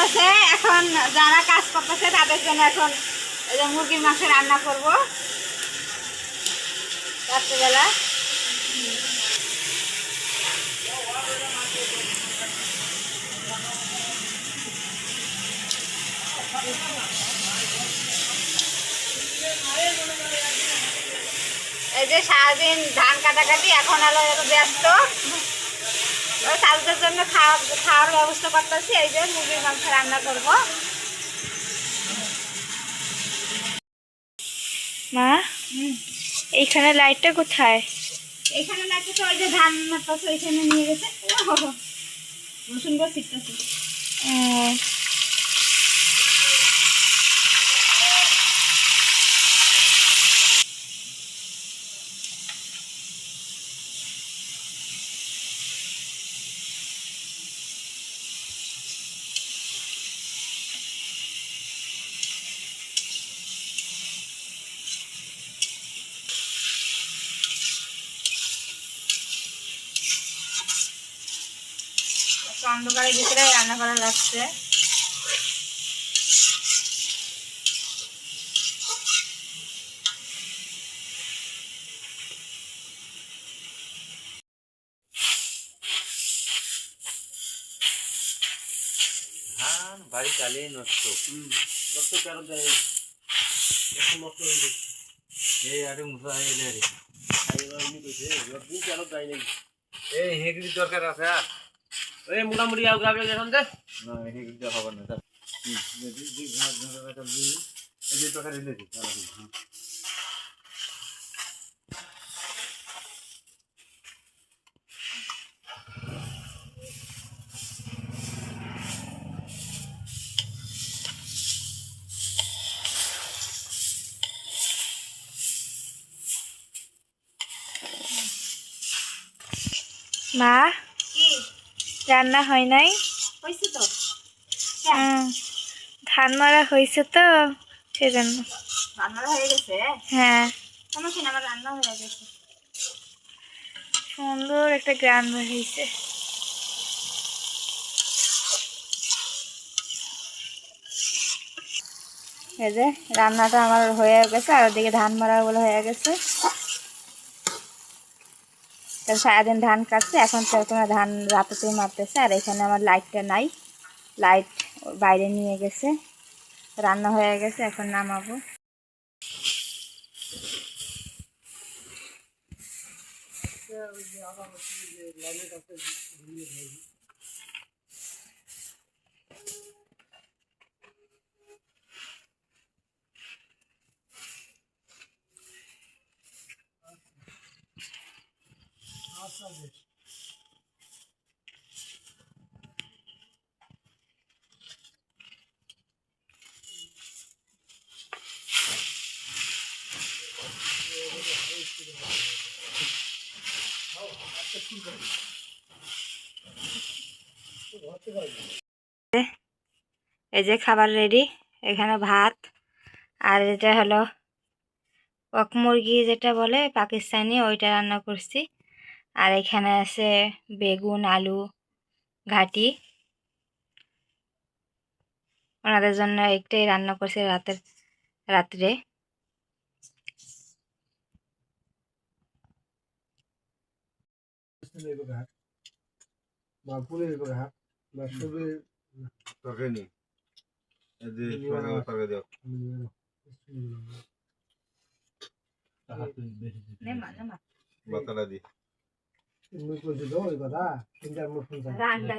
চলতেছে। এখন যারা কাজ করতেছে তাদের জন্য এখন এই যে মুরগির মাংস রান্না করব রাত্রেবেলা। এই যে সারাদিন ধান কাটাকাটি, এখন হলো ব্যস্ত তাদের জন্য খাওয়ার ব্যবস্থা করতেছি। এই যে মুরগির মাংস রান্না করব। মা এইখানে লাইটটা কোথায়? এইখানে লাইটটা ওই যে ধান মারতেছে ওইখানে নিয়ে গেছে। রসুন গাছ ছিটতেছে। অন্ধকারের ভিতরে রান্না করা লাগছে। ধান বাড়ি চালিয়ে নষ্ট নষ্ট কেন দেয় নষ্ট হয়ে গেছে। এই আরে মুসা হয়ে এলে রে দিন কেন দেয় নাকি? এই হেগড়ি দরকার আছে। ওই মোটামুটি গ্রামে এখন দে না হেগড়িটা হবে না স্যার। এই টাকা রেখেছি মা কি রান্না হয় নাই? হয়েছে তো? ধান মারা হয়েছে তো সেজন্য। রান্না হয়ে গেছে? হ্যাঁ, সমস্যা না, আমার রান্না হয়ে গেছে। সুন্দর একটা গ্রান বের হয়েছে। এই যে রান্নাটা আমার হয়ে গেছে, আর ওদিকে ধান মারা বলে হয়ে গেছে। সারাদিন ধান কাটছে, এখন তো তোমার ধান রাতেতেই মারতেছে। আর এখানে আমার লাইটটা নাই, লাইট বাইরে নিয়ে গেছে। রান্না হয়ে গেছে, এখন নামাবো। এই যে খাবার রেডি, এখানে ভাত, আর এটা হলো কক মুরগি যেটা বলে পাকিস্তানি, ওইটা রান্না করছি। আর এখানে আছে বেগুন, আলু, ঘাটি। ওনাদের জন্য একটাই রান্না করছি রাত্রে। বাতালা দি রান্না